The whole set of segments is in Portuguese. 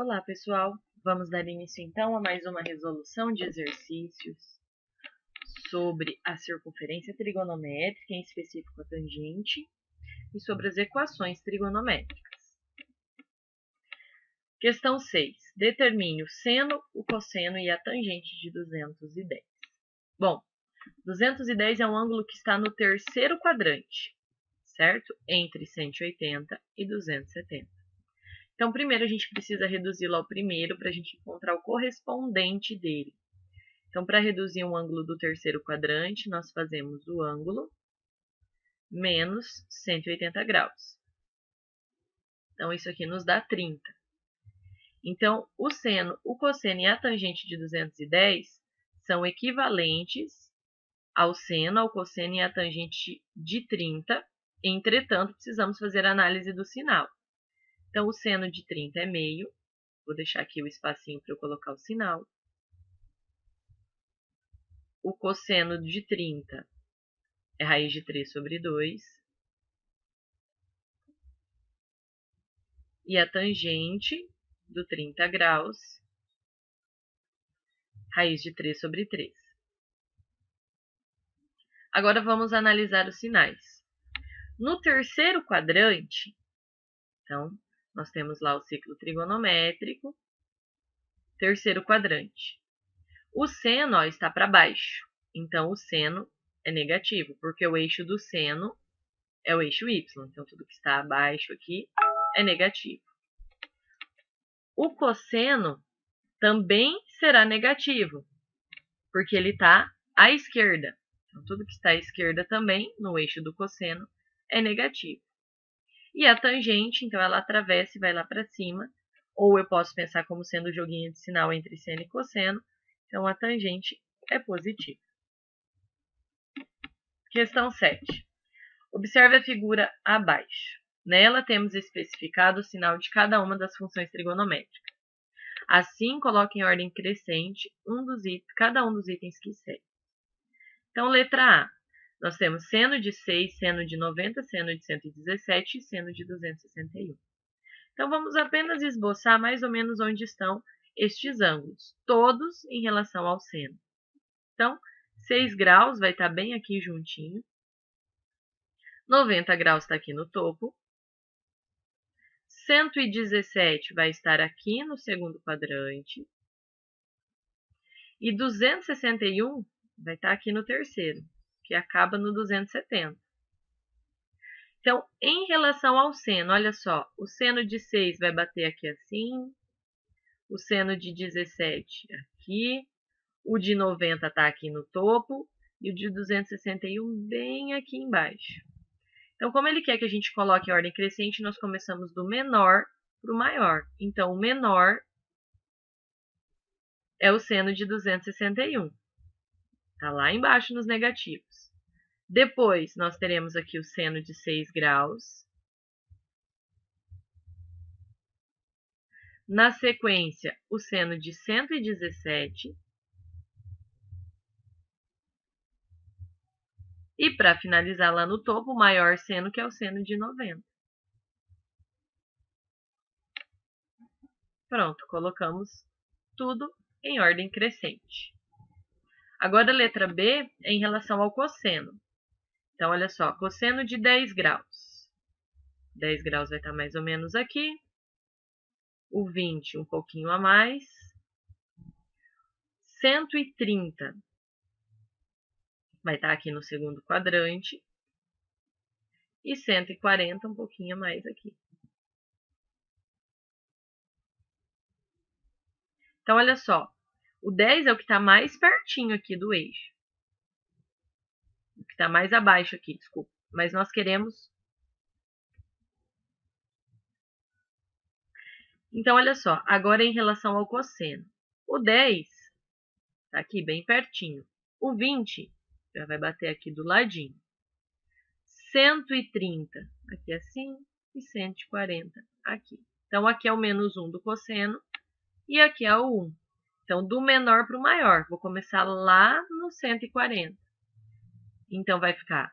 Olá, pessoal! Vamos dar início então a mais uma resolução de exercícios sobre a circunferência trigonométrica, em específico a tangente, e sobre as equações trigonométricas. Questão 6. Determine o seno, o cosseno e a tangente de 210. Bom, 210 é um ângulo que está no terceiro quadrante, certo? Entre 180 e 270. Então, primeiro a gente precisa reduzi-lo ao primeiro para a gente encontrar o correspondente dele. Então, para reduzir um ângulo do terceiro quadrante, nós fazemos o ângulo menos 180 graus. Então, isso aqui nos dá 30. Então, o seno, o cosseno e a tangente de 210 são equivalentes ao seno, ao cosseno e à tangente de 30. Entretanto, precisamos fazer a análise do sinal. Então, o seno de 30 é meio. Vou deixar aqui o espacinho para eu colocar o sinal. O cosseno de 30 é raiz de 3 sobre 2. E a tangente do 30 graus, raiz de 3 sobre 3. Agora vamos analisar os sinais. No terceiro quadrante, então, nós temos lá o ciclo trigonométrico, terceiro quadrante. O seno está para baixo, então o seno é negativo, porque o eixo do seno é o eixo y, então tudo que está abaixo aqui é negativo. O cosseno também será negativo, porque ele está à esquerda. Então, tudo que está à esquerda também, no eixo do cosseno, é negativo. E a tangente, então, ela atravessa e vai lá para cima, ou eu posso pensar como sendo o joguinho de sinal entre seno e cosseno, então a tangente é positiva. Questão 7. Observe a figura abaixo. Nela temos especificado o sinal de cada uma das funções trigonométricas. Assim, coloque em ordem crescente cada um dos itens que seguem. Então, letra A. Nós temos seno de 6, seno de 90, seno de 117 e seno de 261. Então, vamos apenas esboçar mais ou menos onde estão estes ângulos, todos em relação ao seno. Então, 6 graus vai estar bem aqui juntinho. 90 graus está aqui no topo. 117 vai estar aqui no segundo quadrante. E 261 vai estar aqui no terceiro, que acaba no 270. Então, em relação ao seno, olha só, o seno de 6 vai bater aqui assim, o seno de 17 aqui, o de 90 está aqui no topo e o de 261 bem aqui embaixo. Então, como ele quer que a gente coloque em ordem crescente, nós começamos do menor para o maior. Então, o menor é o seno de 261. Está lá embaixo nos negativos. Depois, nós teremos aqui o seno de 6 graus. Na sequência, o seno de 117. E, para finalizar lá no topo, o maior seno, que é o seno de 90. Pronto, colocamos tudo em ordem crescente. Agora, a letra B é em relação ao cosseno. Então, olha só, cosseno de 10 graus. 10 graus vai estar mais ou menos aqui. O 20 um pouquinho a mais. 130 vai estar aqui no segundo quadrante. E 140 um pouquinho a mais aqui. Então, olha só, o 10 é o que está mais pertinho aqui do eixo. O que está mais abaixo aqui, desculpa. Mas nós queremos... Então, olha só, agora em relação ao cosseno. O 10 está aqui bem pertinho. O 20 já vai bater aqui do ladinho. 130 aqui assim e 140 aqui. Então, aqui é o menos 1 do cosseno e aqui é o 1. Então, do menor para o maior. Vou começar lá no 140. Então, vai ficar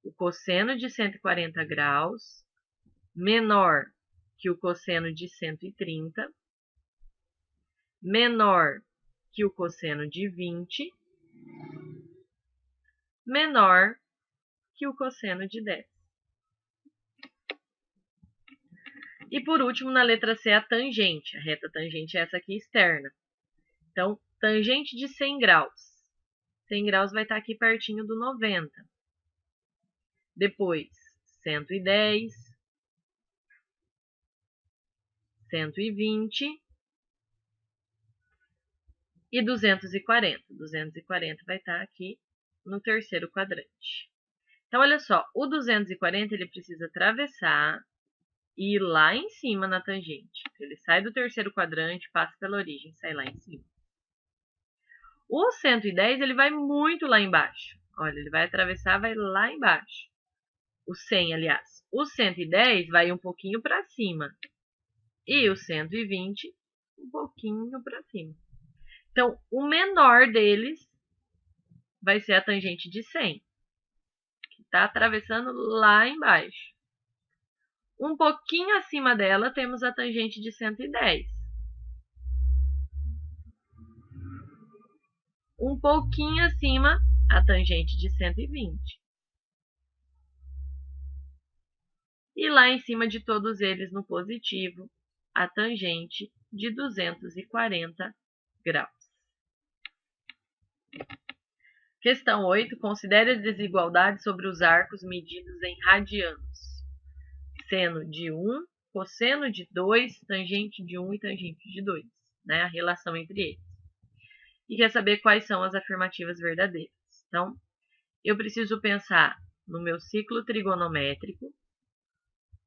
o cosseno de 140 graus menor que o cosseno de 130. menor que o cosseno de 20, menor que o cosseno de 10. E por último, na letra C, a tangente. A reta tangente é essa aqui externa. Então, tangente de 100 graus. 100 graus vai estar aqui pertinho do 90. Depois, 110, 120 e 240. 240 vai estar aqui no terceiro quadrante. Então, olha só, o 240 ele precisa atravessar e ir lá em cima na tangente. Ele sai do terceiro quadrante, passa pela origem, sai lá em cima. O 110 ele vai muito lá embaixo. Olha, ele vai atravessar, vai lá embaixo. O 100, aliás. O 110 vai um pouquinho para cima. E o 120, um pouquinho para cima. Então, o menor deles vai ser a tangente de 100, que está atravessando lá embaixo. Um pouquinho acima dela, temos a tangente de 110. Um pouquinho acima, a tangente de 120. E lá em cima de todos eles, no positivo, a tangente de 240 graus. Questão 8. Considere as desigualdades sobre os arcos medidos em radianos. Seno de 1, cosseno de 2, tangente de 1 e tangente de 2. Né? A relação entre eles. E quer saber quais são as afirmativas verdadeiras. Então, eu preciso pensar no meu ciclo trigonométrico,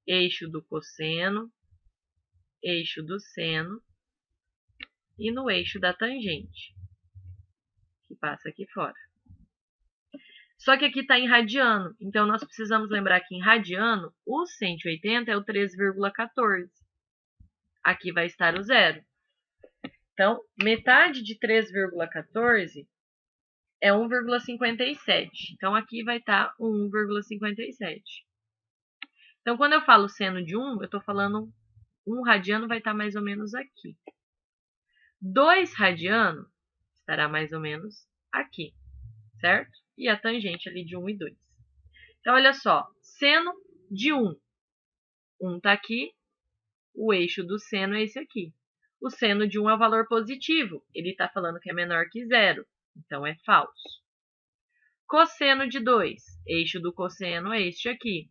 eixo do cosseno, eixo do seno e no eixo da tangente, que passa aqui fora. Só que aqui está em radiano, então nós precisamos lembrar que em radiano, o 180 é o 3,14. Aqui vai estar o zero. Então, metade de 3,14 é 1,57. Então, aqui vai estar 1,57. Então, quando eu falo seno de 1, eu estou falando 1 radiano vai estar mais ou menos aqui. 2 radiano estará mais ou menos aqui, certo? E a tangente ali de 1 e 2. Então, olha só, seno de 1. 1 está aqui, o eixo do seno é esse aqui. O seno de 1 é o valor positivo, ele está falando que é menor que 0, então é falso. Cosseno de 2, eixo do cosseno é este aqui.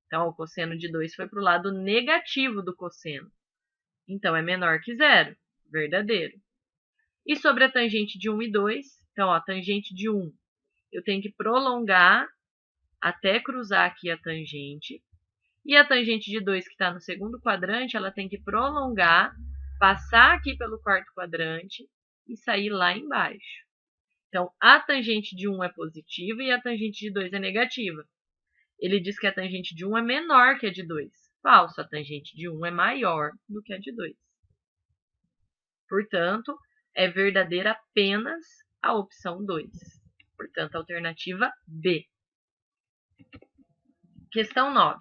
Então, o cosseno de 2 foi para o lado negativo do cosseno. Então, é menor que 0, verdadeiro. E sobre a tangente de 1 e 2, então, a tangente de 1, eu tenho que prolongar até cruzar aqui a tangente. E a tangente de 2, que está no segundo quadrante, ela tem que prolongar, passar aqui pelo quarto quadrante e sair lá embaixo. Então, a tangente de 1 é positiva e a tangente de 2 é negativa. Ele diz que a tangente de 1 é menor que a de 2. Falso, a tangente de 1 é maior do que a de 2. Portanto, é verdadeira apenas a opção 2. Portanto, a alternativa B. Questão 9.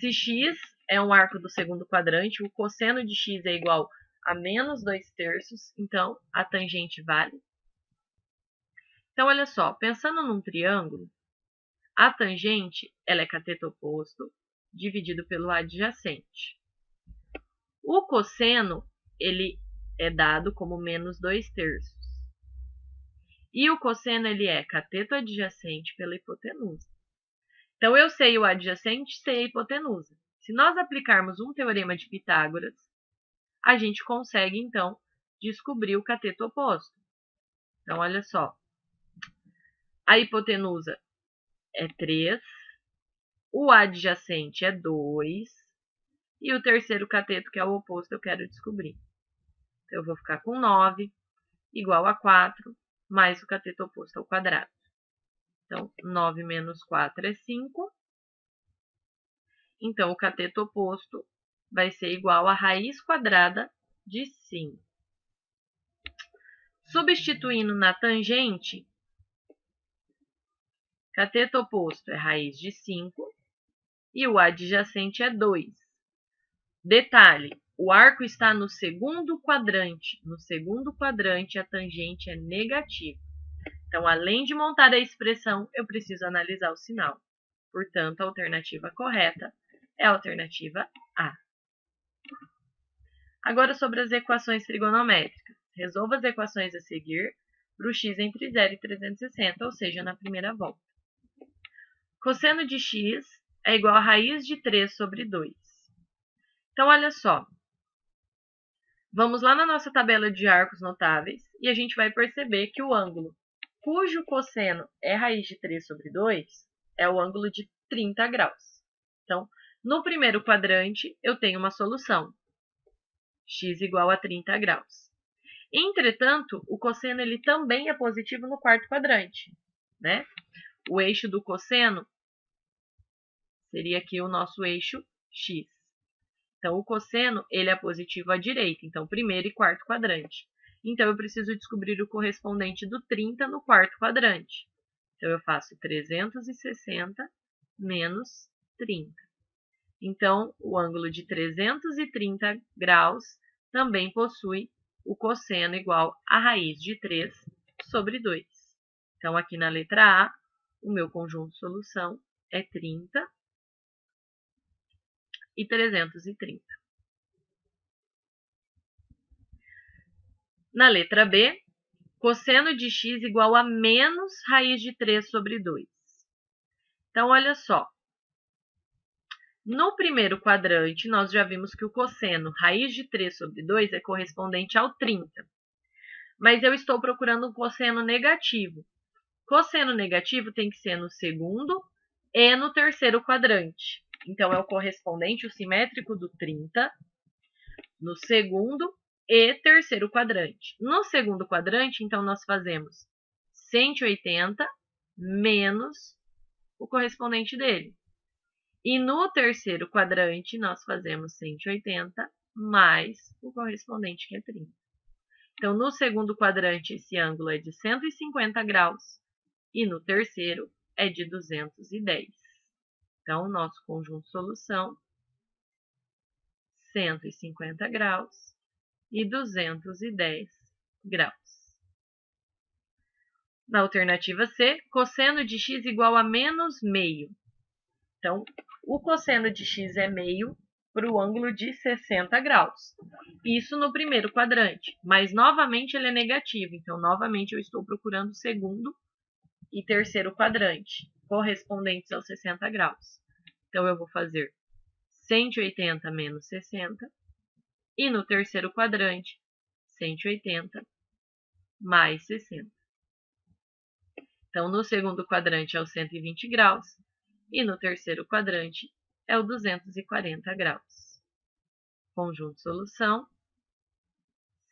Se x é um arco do segundo quadrante, o cosseno de x é igual a menos 2/3, então a tangente vale. Então, olha só, pensando num triângulo, a tangente ela é cateto oposto dividido pelo adjacente. O cosseno ele é dado como menos 2/3. E o cosseno ele é cateto adjacente pela hipotenusa. Então, eu sei o adjacente, sei a hipotenusa. Se nós aplicarmos um teorema de Pitágoras, a gente consegue, então, descobrir o cateto oposto. Então, olha só. A hipotenusa é 3, o adjacente é 2, e o terceiro cateto, que é o oposto, eu quero descobrir. Então, eu vou ficar com 9, igual a 4, mais o cateto oposto ao quadrado. Então, 9 menos 4 é 5. Então, o cateto oposto vai ser igual a raiz quadrada de 5. Substituindo na tangente, cateto oposto é raiz de 5 e o adjacente é 2. Detalhe, o arco está no segundo quadrante. No segundo quadrante, a tangente é negativa. Então, além de montar a expressão, eu preciso analisar o sinal. Portanto, a alternativa correta é a alternativa A. Agora, sobre as equações trigonométricas. Resolva as equações a seguir para o x entre 0 e 360, ou seja, na primeira volta. Cosseno de x é igual a raiz de 3 sobre 2. Então, olha só. Vamos lá na nossa tabela de arcos notáveis e a gente vai perceber que o ângulo cujo cosseno é raiz de 3 sobre 2 é o ângulo de 30 graus. Então, no primeiro quadrante, eu tenho uma solução. X igual a 30 graus. Entretanto, o cosseno ele também é positivo no quarto quadrante, né? O eixo do cosseno seria aqui o nosso eixo x. Então, o cosseno ele é positivo à direita, então primeiro e quarto quadrante. Então, eu preciso descobrir o correspondente do 30 no quarto quadrante. Então, eu faço 360 menos 30. Então, o ângulo de 330 graus também possui o cosseno igual a raiz de 3 sobre 2. Então, aqui na letra A, o meu conjunto de solução é 30 e 330. Na letra B, cosseno de x igual a menos raiz de 3 sobre 2. Então, olha só. No primeiro quadrante, nós já vimos que o cosseno raiz de 3 sobre 2 é correspondente ao 30. Mas eu estou procurando um cosseno negativo. Cosseno negativo tem que ser no segundo e no terceiro quadrante. Então, é o correspondente, o simétrico do 30, no segundo e terceiro quadrante. No segundo quadrante, então, nós fazemos 180 menos o correspondente dele. E no terceiro quadrante, nós fazemos 180 mais o correspondente, que é 30. Então, no segundo quadrante, esse ângulo é de 150 graus e no terceiro é de 210. Então, o nosso conjunto de solução, 150 graus e 210 graus. Na alternativa C, cosseno de x igual a menos meio. Então, o cosseno de x é meio para o ângulo de 60 graus. Isso no primeiro quadrante, mas novamente ele é negativo. Então, novamente eu estou procurando o segundo e terceiro quadrante, correspondentes aos 60 graus. Então, eu vou fazer 180 menos 60. E no terceiro quadrante, 180 mais 60. Então, no segundo quadrante é o 120 graus. E no terceiro quadrante é o 240 graus. Conjunto de solução,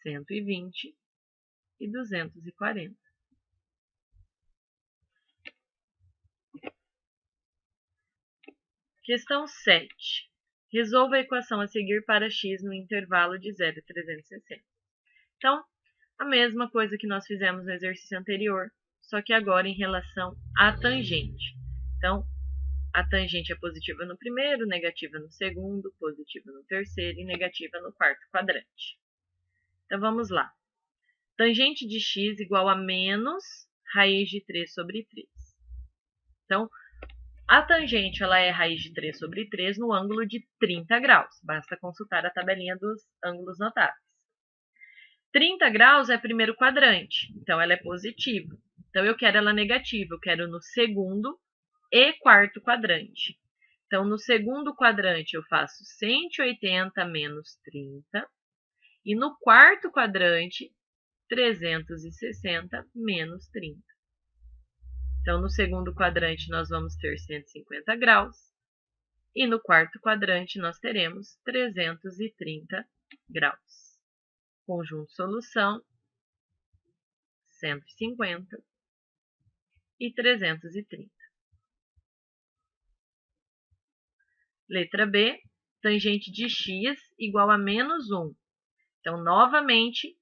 120 e 240. Questão 7. Resolva a equação a seguir para x no intervalo de 0 a 360. Então, a mesma coisa que nós fizemos no exercício anterior, só que agora em relação à tangente. Então, a tangente é positiva no primeiro, negativa no segundo, positiva no terceiro e negativa no quarto quadrante. Então, vamos lá. Tangente de x igual a menos raiz de 3 sobre 3. Então, a tangente ela é raiz de 3 sobre 3 no ângulo de 30 graus. Basta consultar a tabelinha dos ângulos notáveis. 30 graus é primeiro quadrante, então ela é positiva. Então, eu quero ela negativa, eu quero no segundo e quarto quadrante. Então, no segundo quadrante, eu faço 180 menos 30. E no quarto quadrante, 360 menos 30. Então, no segundo quadrante, nós vamos ter 150 graus. E no quarto quadrante, nós teremos 330 graus. Conjunto solução, 150 e 330. Letra B, tangente de x igual a menos 1. Então, novamente,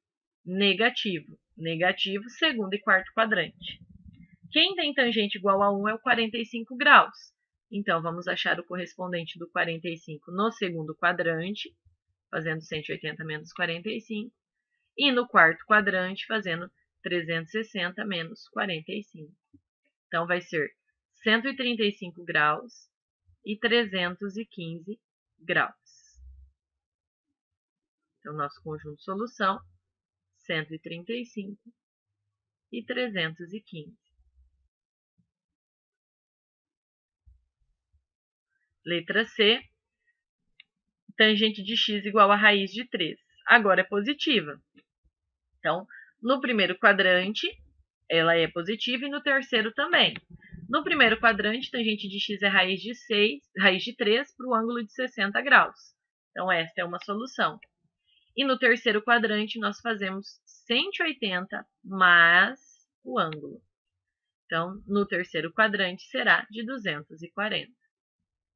negativo. Negativo, segundo e quarto quadrante. Quem tem tangente igual a 1 é o 45 graus. Então, vamos achar o correspondente do 45 no segundo quadrante. fazendo 180 menos 45. E no quarto quadrante, fazendo 360 menos 45. Então, vai ser 135 graus e 315 graus. Então, nosso conjunto de solução, 135 e 315. Letra C, tangente de x igual a raiz de 3. Agora é positiva. Então, no primeiro quadrante, ela é positiva e no terceiro também. No primeiro quadrante, tangente de x é raiz de 3 para o ângulo de 60 graus. Então, esta é uma solução. E no terceiro quadrante, nós fazemos 180 mais o ângulo. Então, no terceiro quadrante, será de 240.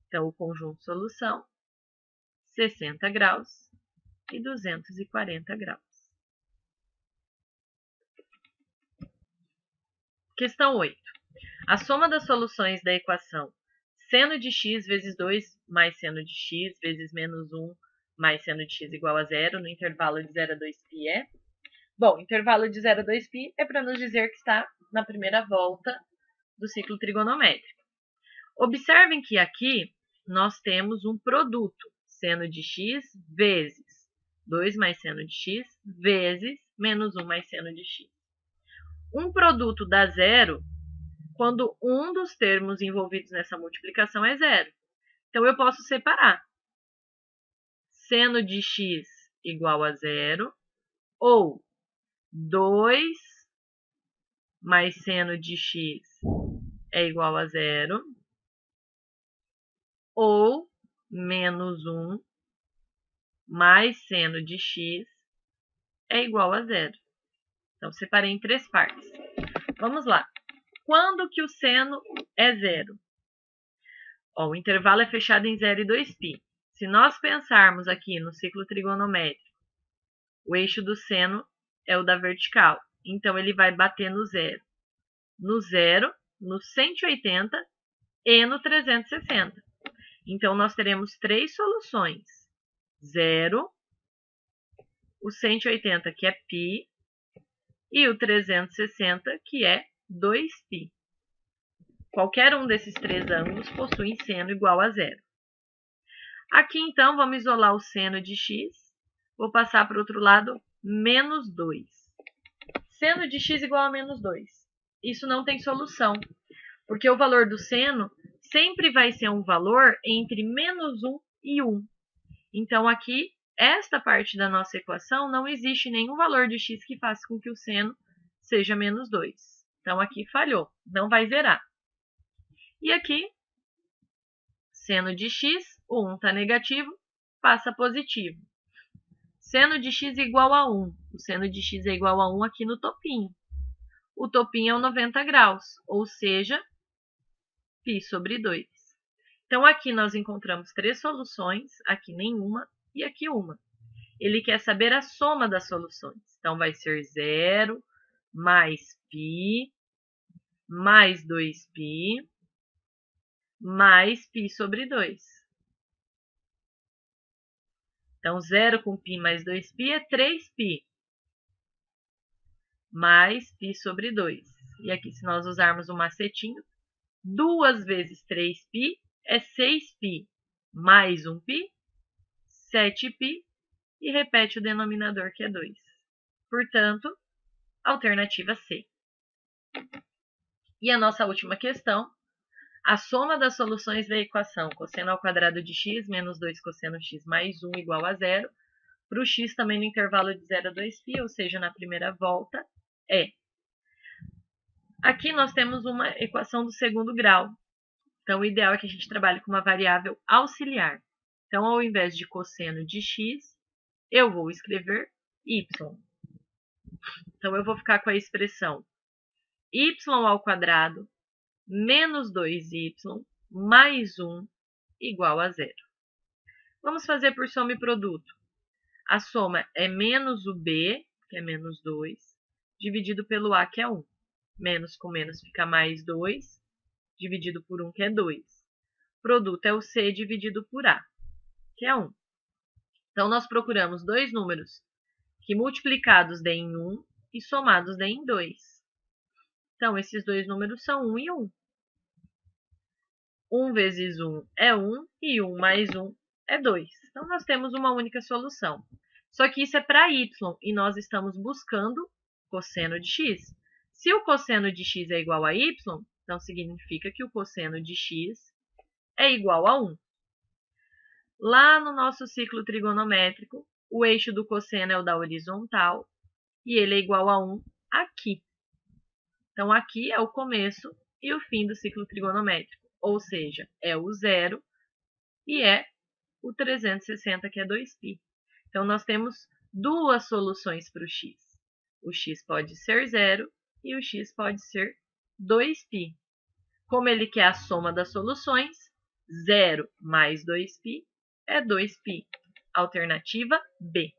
Então, o conjunto solução, 60 graus e 240 graus. Questão 8. A soma das soluções da equação seno de x vezes 2 mais seno de x vezes menos 1 mais seno de x igual a 0 no intervalo de 0 a 2π é? Bom, intervalo de 0 a 2π é para nos dizer que está na primeira volta do ciclo trigonométrico. Observem que aqui nós temos um produto, seno de x vezes 2 mais seno de x vezes menos 1 mais seno de x. Um produto dá zero quando um dos termos envolvidos nessa multiplicação é zero. Então, eu posso separar. Seno de x igual a zero, ou 2 mais seno de x é igual a zero, ou menos 1 mais seno de x é igual a zero. Então, separei em 3 partes. Vamos lá. Quando que o seno é zero? O intervalo é fechado em 0 e 2π. Se nós pensarmos aqui no ciclo trigonométrico, o eixo do seno é o da vertical. Então, ele vai bater no zero. No 0, no 180 e no 360. Então, nós teremos 3 soluções. 0, o 180, que é π, e o 360, que é 2π. Qualquer um desses 3 ângulos possui seno igual a zero. Aqui, então, vamos isolar o seno de x. Vou passar para o outro lado, menos 2. Seno de x igual a menos 2. Isso não tem solução, porque o valor do seno sempre vai ser um valor entre menos 1 e 1. Então, aqui, esta parte da nossa equação, não existe nenhum valor de x que faça com que o seno seja menos 2. Então, aqui falhou, não vai zerar. E aqui, seno de x, o 1 está negativo, passa positivo. Seno de x igual a 1. O seno de x é igual a 1 aqui no topinho. O topinho é o 90 graus, ou seja, π sobre 2. Então, aqui nós encontramos 3 soluções, aqui nenhuma e aqui uma. Ele quer saber a soma das soluções. Então, vai ser 0 mais π mais 2π mais π sobre 2. Então, 0 com π mais 2π é 3π, mais π sobre 2. E aqui, se nós usarmos o macetinho, 2 vezes 3π é 6π, mais 1π, 7π, e repete o denominador, que é 2. Portanto, alternativa C. E a nossa última questão, a soma das soluções da equação cosseno ao quadrado de x menos 2 cosseno x mais 1 igual a 0, para o x também no intervalo de 0 a 2π, ou seja, na primeira volta, é. Aqui nós temos uma equação do segundo grau. Então, o ideal é que a gente trabalhe com uma variável auxiliar. Então, ao invés de cosseno de x, eu vou escrever y. Então, eu vou ficar com a expressão y ao quadrado menos 2y mais 1 igual a 0. Vamos fazer por soma e produto. A soma é menos o b, que é menos 2, dividido pelo a, que é 1. Menos com menos fica mais 2, dividido por 1, que é 2. Produto é o c dividido por a, que é 1. Então, nós procuramos dois números que multiplicados deem 1 e somados deem 2. Então, esses dois números são 1 e 1. 1 vezes 1 é 1 e 1 mais 1 é 2. Então, nós temos uma única solução. Só que isso é para y e nós estamos buscando cosseno de x. Se o cosseno de x é igual a y, então significa que o cosseno de x é igual a 1. Lá no nosso ciclo trigonométrico, o eixo do cosseno é o da horizontal e ele é igual a 1 aqui. Então, aqui é o começo e o fim do ciclo trigonométrico, ou seja, é o 0 e é o 360, que é 2π. Então, nós temos duas soluções para o x. O x pode ser 0 e o x pode ser 2π. Como ele quer a soma das soluções, 0 mais 2π é 2π. Alternativa B.